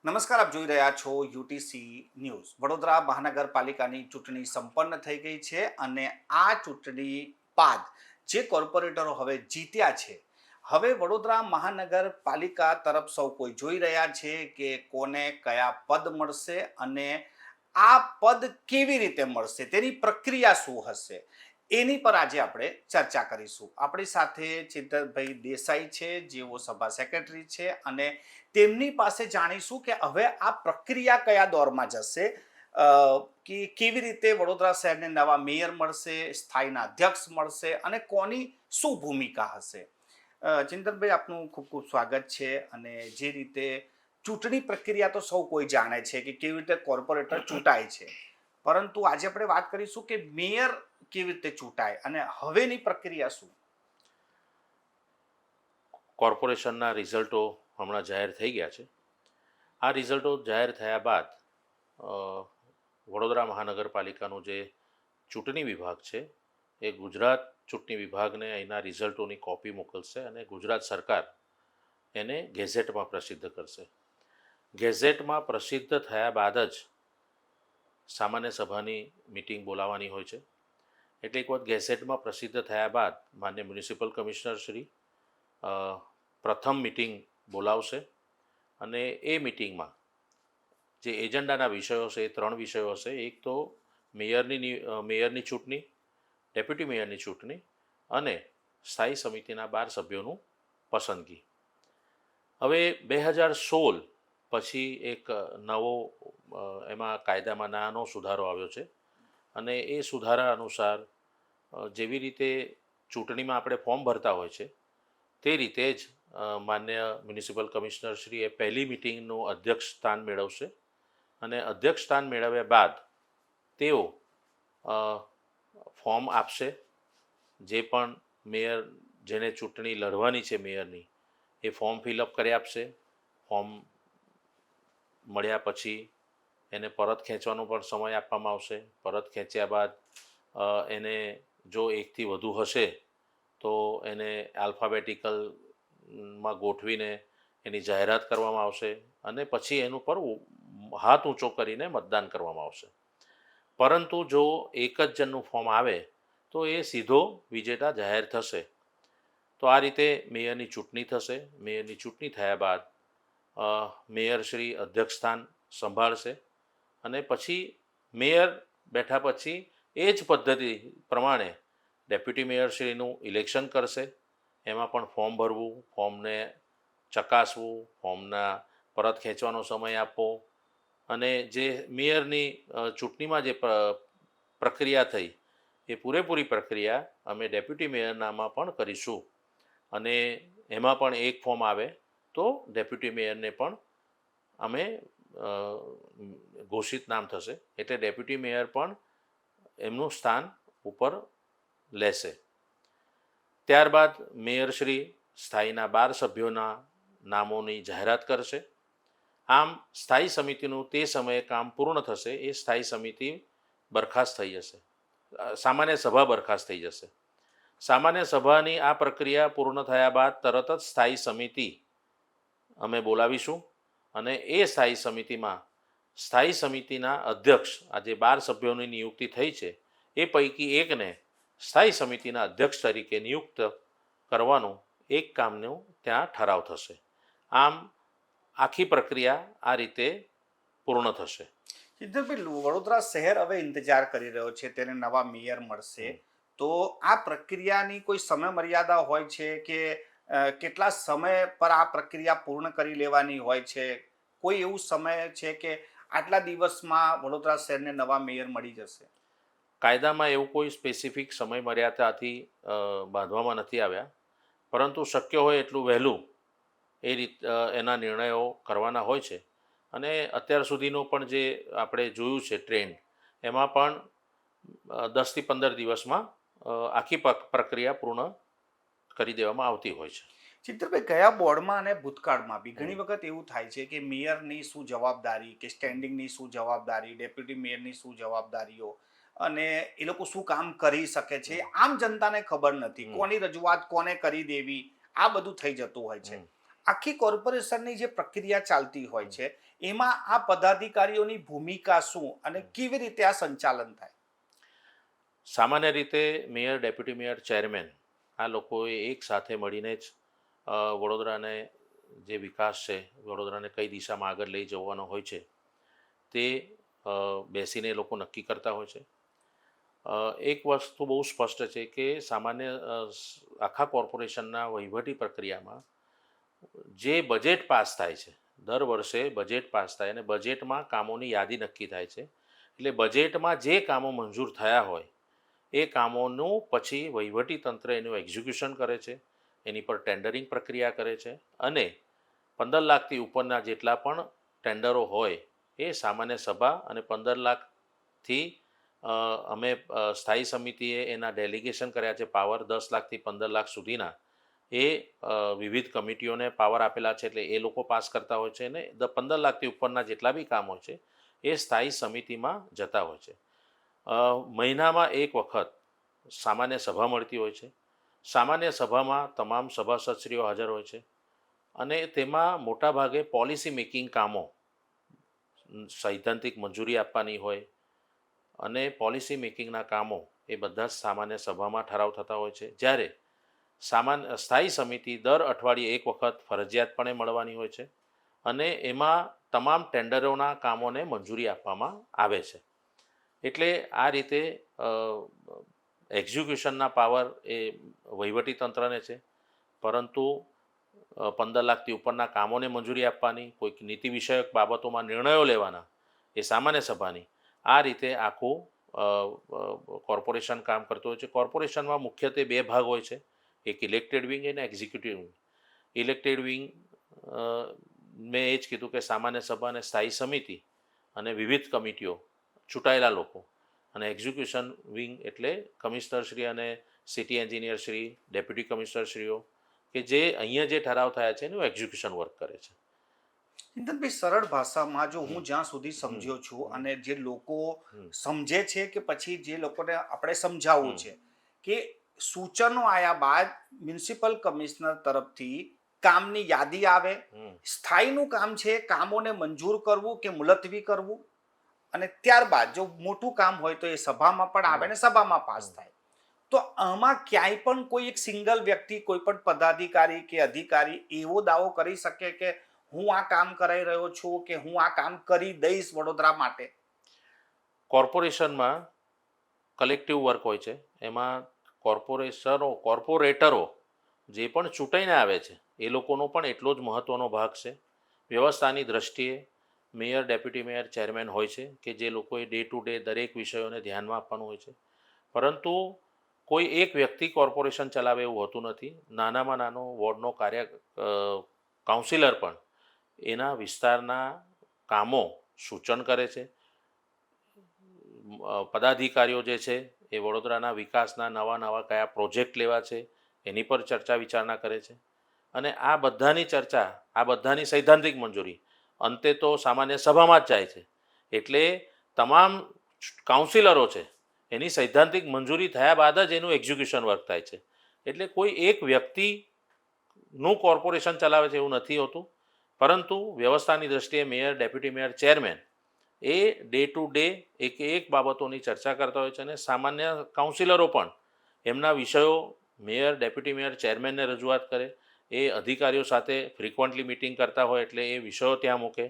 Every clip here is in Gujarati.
નમસ્કાર, આપ જોઈ રહ્યા છો યુટીસી ન્યૂઝ. વડોદરા મહાનગરપાલિકાની ચૂંટણી સંપન્ન થઈ ગઈ છે અને આ ચૂંટણી બાદ જે કોર્પોરેટરો હવે જીત્યા છે, હવે વડોદરા મહાનગરપાલિકા તરફ સૌ કોઈ જોઈ રહ્યા છે કે કોને કયા પદ મળશે અને આ પદ કેવી રીતે મળશે, તેની પ્રક્રિયા શું હશે, એની પર આજે આપણે ચર્ચા કરીશું. આપણી સાથે ચિંતનભાઈ દેસાઈ છે, જેઓ સભા સેક્રેટરી છે, અને તેમની પાસે જાણીશું કે હવે આ પ્રક્રિયા કયા દોરમાં જશે, કે કેવી રીતે વડોદરા શહેરને નવા મેયર મળશે, સ્થાયીના અધ્યક્ષ મળશે અને કોની શું ભૂમિકા હશે. ચિંતનભાઈ, આપનું ખૂબ ખૂબ સ્વાગત છે. અને જે રીતે ચૂંટણી પ્રક્રિયા તો સૌ કોઈ જાણે છે કે કેવી રીતે કોર્પોરેટર ચૂંટાય છે, પરંતુ આજે આપણે વાત કરીશું કે મેયર કેવી રીતે ચૂંટાય અને હવેની પ્રક્રિયા શું. કોર્પોરેશનના રિઝલ્ટો હમણાં જાહેર થઈ ગયા છે. આ રિઝલ્ટો જાહેર થયા બાદ વડોદરા મહાનગરપાલિકાનું જે ચૂંટણી વિભાગ છે એ ગુજરાત ચૂંટણી વિભાગને અહીંના રિઝલ્ટોની કોપી મોકલશે અને ગુજરાત સરકાર એને ગેઝેટમાં પ્રસિદ્ધ કરશે. ગેઝેટમાં પ્રસિદ્ધ થયા બાદ જ સામાન્ય સભાની મિટિંગ બોલાવવાની હોય છે. એટલે એક વખત ગેઝેટમાં પ્રસિદ્ધ થયા બાદ માન્ય મ્યુનિસિપલ કમિશનર શ્રી પ્રથમ મિટિંગ બોલાવશે અને એ મિટિંગમાં જે એજન્ડાના વિષયો છે એ 3 વિષયો હશે. એક તો મેયરની ચૂંટણી, ડેપ્યુટી મેયરની ચૂંટણી અને સ્થાયી સમિતિના 12 સભ્યોનું પસંદગી. હવે 2016 પછી એક નવો એમાં કાયદામાં નાનો સુધારો આવ્યો છે અને એ સુધારા અનુસાર જેવી રીતે ચૂંટણીમાં આપણે ફોર્મ ભરતા હોય છે તે રીતે જ માન્ય મ્યુનિસિપલ કમિશનર શ્રીએ પહેલી મિટિંગનું અધ્યક્ષ સ્થાન મેળવશે અને અધ્યક્ષ સ્થાન મેળવ્યા બાદ તેઓ ફોર્મ આપશે. જે પણ મેયર જેને ચૂંટણી લડવાની છે મેયરની, એ ફોર્મ ફિલઅપ કરી આપશે. ફોર્મ મળ્યા પછી એને પરત ખેંચવાનો પણ સમય આપવામાં આવશે. પરત ખેંચ્યા બાદ એને જો એકથી વધુ હશે તો એને આલ્ફાબેટિકલમાં ગોઠવીને એની જાહેરાત કરવામાં આવશે અને પછી એનું પર હાથ ઊંચો કરીને મતદાન કરવામાં આવશે. પરંતુ જો એક જ જણનું ફોર્મ આવે તો એ સીધો વિજેતા જાહેર થશે. તો આ રીતે મેયરની ચૂંટણી થશે. મેયરની ચૂંટણી થયા બાદ મેયર શ્રી અધ્યક્ષ સ્થાન સંભાળશે અને પછી મેયર બેઠા પછી એ જ પદ્ધતિ પ્રમાણે ડેપ્યુટી મેયરશ્રીનું ઇલેક્શન કરશે. એમાં પણ ફોર્મ ભરવું, ફોર્મને ચકાસવું, ફોર્મના પરત ખેંચવાનો સમય આપવો અને જે મેયરની ચૂંટણીમાં જે પ્રક્રિયા થઈ એ પૂરેપૂરી પ્રક્રિયા અમે ડેપ્યુટી મેયરનામાં પણ કરીશું. અને એમાં પણ એક ફોર્મ આવે તો ડેપ્યુટી મેયરને પણ અમે ઘોષિત નામ થશે એટલે ડેપ્યુટી મેયર પણ એમનું સ્થાન ઉપર લેશે. ત્યારબાદ મેયરશ્રી સ્થાયીના 12 સભ્યોના નામોની જાહેરાત કરશે. આમ સ્થાયી સમિતિનું તે સમયે કામ પૂર્ણ થશે. એ સ્થાયી સમિતિ બરખાસ્ત થઈ જશે, સામાન્ય સભા બરખાસ્ત થઈ જશે. સામાન્ય સભાની આ પ્રક્રિયા પૂર્ણ થયા બાદ તરત જ સ્થાયી સમિતિ અમે બોલાવીશું અને એ સ્થાયી સમિતિમાં સ્થાયી સમિતિના અધ્યક્ષ, આ જે 12 સભ્યોની નિયુક્તિ થઈ છે એ પૈકી એકને સ્થાયી સમિતિના અધ્યક્ષ તરીકે નિયુક્ત કરવાનું એક કામનું ત્યાં ઠરાવ થશે. આમ આખી પ્રક્રિયા આ રીતે પૂર્ણ થશે. સિદ્ધભાઈ, વડોદરા શહેર હવે ઇંતજાર કરી રહ્યો છે, તેને નવા મેયર મળશે, તો આ પ્રક્રિયાની કોઈ સમય મર્યાદા હોય છે કે કેટલા સમય પર આ પ્રક્રિયા પૂર્ણ કરી લેવાની હોય છે? કોઈ એવું સમય છે કે આટલા દિવસમાં વડોદરા શહેરને નવા મેયર મળી જશે? કાયદામાં એવું કોઈ સ્પેસિફિક સમય મર્યાદાથી બાંધવામાં નથી આવ્યા, પરંતુ શક્ય હોય એટલું વહેલું એ એના નિર્ણયો કરવાના હોય છે. અને અત્યાર સુધીનો પણ જે આપણે જોયું છે ટ્રેન્ડ, એમાં પણ 10 થી 15 દિવસમાં આખી પ્રક્રિયા પૂર્ણ કરી દેવામાં આવતી હોય છે. ચિત્રભાઈ, ગયા બોર્ડમાં અને ભૂતકાળમાં બી ઘણી વખત એવું થાય છે કે મેયરની શું જવાબદારી, કે સ્ટેન્ડિંગની શું જવાબદારી, ડેપ્યુટી મેયરની શું જવાબદારીઓ, અને એ લોકો શું કામ કરી શકે છે, આમ જનતાને ખબર નથી. કોની રજૂઆત કોને કરી દેવી, આ બધું થઈ જતું હોય છે. આખી કોર્પોરેશનની જે પ્રક્રિયા ચાલતી હોય છે એમાં આ પદાધિકારીઓની ભૂમિકા શું અને કેવી રીતે આ સંચાલન થાય? સામાન્ય રીતે મેયર, ડેપ્યુટી મેયર, ચેરમેન આ લોકોએ એક સાથે મળીને જ વડોદરાને જે વિકાસ છે, વડોદરાને કઈ દિશામાં આગળ લઈ જવાનો હોય છે તે બેસીને એ લોકો નક્કી કરતા હોય છે. એક વસ્તુ બહુ સ્પષ્ટ છે કે સામાન્ય આખા કોર્પોરેશનના વહીવટી પ્રક્રિયામાં જે બજેટ પાસ થાય છે, દર વર્ષે બજેટ પાસ થાય અને બજેટમાં કામોની યાદી નક્કી થાય છે. એટલે બજેટમાં જે કામો મંજૂર થયા હોય એ કામોનું પછી વહીવટી તંત્ર એનું એક્ઝિક્યુશન કરે છે, એની પર ટેન્ડરિંગ પ્રક્રિયા કરે છે અને 15 લાખથી ઉપરના જેટલા પણ ટેન્ડરો હોય એ સામાન્ય સભા અને 15 લાખથી અમે સ્થાયી સમિતિએ એના ડેલિગેશન કર્યા છે પાવર 10 લાખથી 15 લાખ સુધીના એ વિવિધ કમિટીઓને પાવર આપેલા છે, એટલે એ લોકો પાસ કરતા હોય છે અને 15 લાખથી ઉપરના જેટલા બી કામ હોય છે એ સ્થાયી સમિતિમાં જતા હોય છે. મહિનામાં એક વખત સામાન્ય સભા મળતી હોય છે. સામાન્ય સભામાં તમામ સભાસદશ્રીઓ હાજર હોય છે અને તેમાં મોટાભાગે પોલિસી મેકિંગ કામો, સૈદ્ધાંતિક મંજૂરી આપવાની હોય અને પોલિસી મેકિંગના કામો એ બધા જ સામાન્ય સભામાં ઠરાવ થતા હોય છે. જ્યારે સ્થાયી સમિતિ દર અઠવાડિયે એક વખત ફરજિયાતપણે મળવાની હોય છે અને એમાં તમામ ટેન્ડરોના કામોને મંજૂરી આપવામાં આવે છે. એટલે આ રીતે એક્ઝિક્યુશનના પાવર એ વહીવટી તંત્રને છે, પરંતુ 15 લાખથી ઉપરના કામોને મંજૂરી આપવાની, કોઈક નીતિ વિષયક બાબતોમાં નિર્ણયો લેવાના એ સામાન્ય સભાની. આ રીતે આખું કોર્પોરેશન કામ કરતું હોય છે. કોર્પોરેશનમાં મુખ્યત્વે બે ભાગ હોય છે, એક ઇલેક્ટેડ વિંગ અને એક્ઝિક્યુટિવ વિંગ. ઇલેક્ટેડ વિંગ મેં એ જ કીધું કે સામાન્ય સભા અને સ્થાયી સમિતિ અને વિવિધ કમિટીઓ, ચૂંટાયેલા લોકો. અને એક્ઝિક્યુશન વિંગ એટલે કમિશનરશ્રી અને સિટી એન્જિનિયરશ્રી, ડેપ્યુટી કમિશનરશ્રીઓ કે જે અહીંયા જે ઠરાવ થયા છે એનું એક્ઝિક્યુશન વર્ક કરે છે. ચિંતનભાઈ, સરળ ભાષામાં જો હું જ્યાં સુધી સમજ્યો છું અને જે લોકો સમજે છે કે પછી જે લોકોને આપણે સમજાવવું છે કે સૂચનો આવ્યા બાદ મ્યુનિસિપલ કમિશનર તરફથી કામની યાદી આવે, સ્થાયીનું કામ છે કામોને મંજૂર કરવું કે મુલતવી કરવું, અને ત્યારબાદ જો મોટું કામ હોય તો એ સભામાં પણ આવે ને સભામાં પાસ થાય. તો આમાં ક્યાંય પણ કોઈ એક સિંગલ વ્યક્તિ, કોઈ પણ પદાધિકારી કે અધિકારી એવો દાવો કરી શકે કે હું આ કામ કરાઈ રહ્યો છું કે હું આ કામ કરી દઈશ વડોદરા માટે? કોર્પોરેશનમાં કલેક્ટિવ વર્ક હોય છે. એમાં કોર્પોરેટરો જે પણ ચૂંટાઈને આવે છે એ લોકોનો પણ એટલો જ મહત્ત્વનો ભાગ છે. વ્યવસ્થાની દ્રષ્ટિએ મેયર, ડેપ્યુટી મેયર, ચેરમેન હોય છે કે જે લોકોએ ડે ટુ ડે દરેક વિષયોને ધ્યાનમાં આપવાનું હોય છે. પરંતુ કોઈ એક વ્યક્તિ કોર્પોરેશન ચલાવે એવું હોતું નથી. નાનામાં નાનો વોર્ડનો કાઉન્સિલર પણ એના વિસ્તારના કામો સૂચન કરે છે. પદાધિકારીઓ જે છે એ વડોદરાના વિકાસના નવા કયા પ્રોજેક્ટ લેવા છે એની પર ચર્ચા વિચારણા કરે છે અને આ બધાની ચર્ચા, આ બધાની સૈદ્ધાંતિક મંજૂરી અંતે તો સામાન્ય સભામાં જ જાય છે. એટલે તમામ કાઉન્સિલરો છે એની સૈદ્ધાંતિક મંજૂરી થયા બાદ જ એનું એક્ઝિક્યુશન વર્ક થાય છે. એટલે કોઈ એક વ્યક્તિનું કોર્પોરેશન ચલાવે છે એવું નથી હોતું, પરંતુ વ્યવસ્થાની દ્રષ્ટિએ mayor, deputy mayor, chairman A day to day એક બાબતોની ચર્ચા કરતા હોય છે અને સામાન્ય કાઉન્સિલરો પણ એમના વિષયો મેયર, ડેપ્યુટી મેયર, ચેરમેનને રજૂઆત કરે. એ અધિકારીઓ સાથે ફ્રિકવન્ટલી મિટિંગ કરતા હોય એટલે એ વિષયો ત્યાં મૂકે.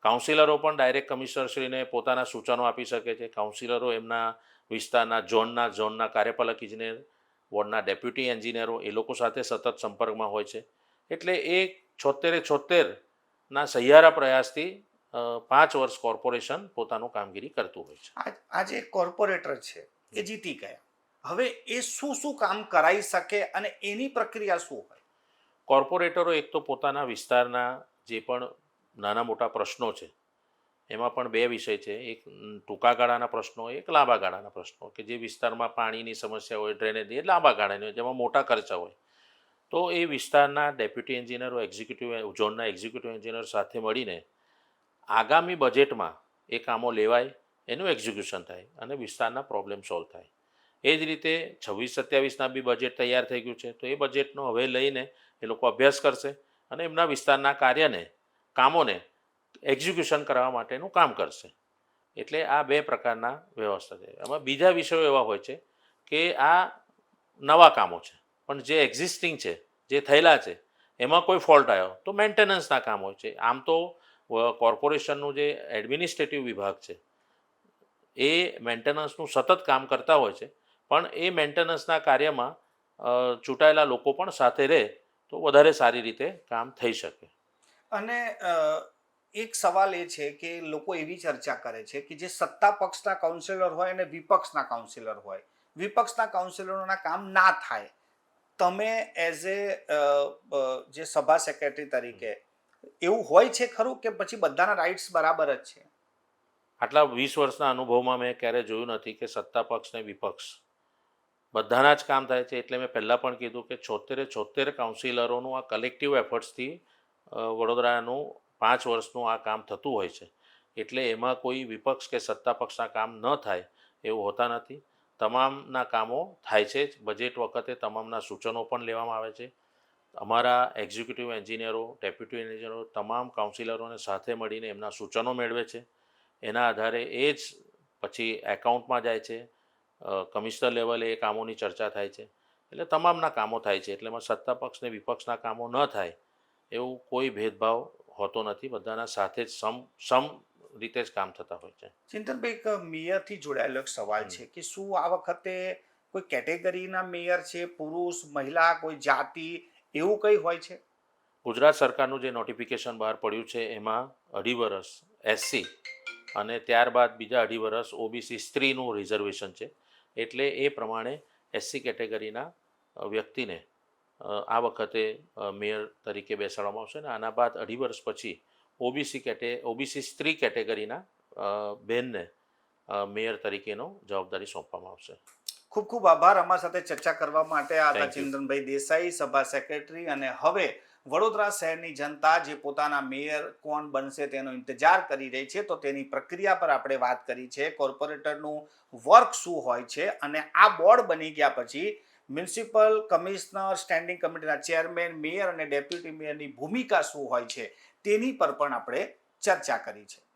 કાઉન્સિલરો પણ ડાયરેક્ટ કમિશનરશ્રીને પોતાના સૂચનો આપી શકે છે. કાઉન્સિલરો એમના વિસ્તારના ઝોનના કાર્યપાલક ઇજનેર, વોર્ડના ડેપ્યુટી એન્જિનિયરો એ લોકો સાથે સતત સંપર્કમાં હોય છે. એટલે એ 76 સહિયારા પ્રયાસથી 5 વર્ષ કોર્પોરેશન પોતાનું કામગીરી કરતું હોય છે. આજે કોર્પોરેટર છે એ જીતી ગયા, હવે એ શું કામ કરાઈ શકે અને એની પ્રક્રિયા શું હોય? કોર્પોરેટરો એક તો પોતાના વિસ્તારના જે પણ નાના મોટા પ્રશ્નો છે એમાં પણ બે વિષય છે, એક ટૂંકા ગાળાના પ્રશ્નો, એક લાંબા ગાળાના પ્રશ્નો. કે જે વિસ્તારમાં પાણીની સમસ્યા હોય, ડ્રેનેજની, એ લાંબા ગાળાની હોય, જેમાં મોટા ખર્ચા હોય. તો એ વિસ્તારના ડેપ્યુટી એન્જિનિયરો, ઝોનના એક્ઝિક્યુટિવ એન્જિનિયર સાથે મળીને આગામી બજેટમાં એ કામો લેવાય, એનું એક્ઝિક્યુશન થાય અને વિસ્તારના પ્રોબ્લેમ સોલ્વ થાય. એ જ રીતે 26-27ના બી બજેટ તૈયાર થઈ ગયું છે, તો એ બજેટનો હવે લઈને એ લોકો અભ્યાસ કરશે અને એમના વિસ્તારના કામોને એક્ઝિક્યુશન કરવા માટેનું કામ કરશે. એટલે આ બે પ્રકારના વ્યવસ્થા છે. આમાં બીજા વિષયો એવા હોય છે કે આ નવા કામો છે, પણ જે એક્ઝિસ્ટિંગ છે, જે થયેલા છે, એમાં કોઈ ફોલ્ટ આવ્યો તો મેન્ટેનન્સના કામ હોય છે. આમ તો કોર્પોરેશનનું જે એડમિનિસ્ટ્રેટિવ વિભાગ છે એ મેન્ટેનન્સનું સતત કામ કરતા હોય છે, પણ એ મેન્ટેનન્સના કાર્યમાં ચૂંટાયેલા લોકો પણ સાથે રહે તો વધારે સારી રીતે કામ થઈ શકે. અને એક સવાલ એ છે કે લોકો એવી ચર્ચા કરે છે કે જે સત્તા પક્ષના કાઉન્સિલર હોય અને વિપક્ષના કાઉન્સિલર હોય, વિપક્ષના કાઉન્સિલરોના કામ ના થાય. તમે એઝ એ જે સભા સેક્રેટરી તરીકે એવું હોય છે ખરું કે પછી બધાના રાઇટ્સ બરાબર જ છે? આટલા 20 વર્ષના અનુભવમાં મેં ક્યારેય જોયું નથી કે સત્તા પક્ષ ને વિપક્ષ બધાના જ કામ થાય છે. એટલે મેં પહેલાં પણ કીધું કે 76 કાઉન્સિલરોનું આ કલેક્ટિવ એફર્ટ્સથી વડોદરાનું 5 વર્ષનું આ કામ થતું હોય છે. એટલે એમાં કોઈ વિપક્ષ કે સત્તા પક્ષના કામ ન થાય એવું હોતા નથી. તમામના કામો થાય છે જ. બજેટ વખતે તમામના સૂચનો પણ લેવામાં આવે છે. અમારા એક્ઝિક્યુટિવ એન્જિનિયરો, ડેપ્યુટી એન્જિનિયરો તમામ કાઉન્સિલરોને સાથે મળીને એમના સૂચનો મેળવે છે. એના આધારે એ જ પછી એકાઉન્ટમાં જાય છે. કમિશનર લેવલે એ કામોની ચર્ચા થાય છે. એટલે તમામના કામો થાય છે. એટલે એમાં સત્તા પક્ષ ને વિપક્ષના કામો ન થાય એવું કોઈ ભેદભાવ હોતો નથી. બધાના સાથે જ સમ રીતે જ કામ થતા હોય છે. ચિંતનભાઈ, એક મેયરથી જોડાયેલો એક સવાલ છે કે શું આ વખતે કોઈ કેટેગરીના મેયર છે, પુરુષ, મહિલા, કોઈ જાતિ, એવું કંઈ હોય છે? ગુજરાત સરકારનું જે નોટિફિકેશન બહાર પડ્યું છે એમાં 2.5 વર્ષ એસસી અને ત્યારબાદ બીજા 2.5 વર્ષ ઓબીસી સ્ત્રીનું રિઝર્વેશન છે. એટલે એ પ્રમાણે એસસી કેટેગરીના વ્યક્તિને આ વખતે મેયર તરીકે બેસાડવામાં આવશે. અને આના બાદ 2.5 વર્ષ પછી ઓબીસી સ્ત્રી કેટેગરીના બેનને મેયર તરીકેનો જવાબદારી સોંપવામાં આવશે. ખૂબ ખૂબ આભાર અમારા સાથે ચર્ચા કરવા માટે. આ હતા Thank you. ચિંતનભાઈ દેસાઈ, સભા સેક્રેટરી. અને હવે વડોદરા શહેરની જનતા જે પોતાના મેયર કોણ બનશે તેનો ઇંતજાર કરી રહી છે, તો તેની પ્રક્રિયા પર આપણે વાત કરી છે. કોર્પોરેટરનું વર્ક શું હોય છે અને આ બોર્ડ બની ગયા પછી મ્યુનિસિપલ કમિશનર, સ્ટેન્ડિંગ કમિટીના ચેરમેન, મેયર અને ડેપ્યુટી મેયરની ભૂમિકા શું હોય છે તેની પર પણ આપણે ચર્ચા કરી છે.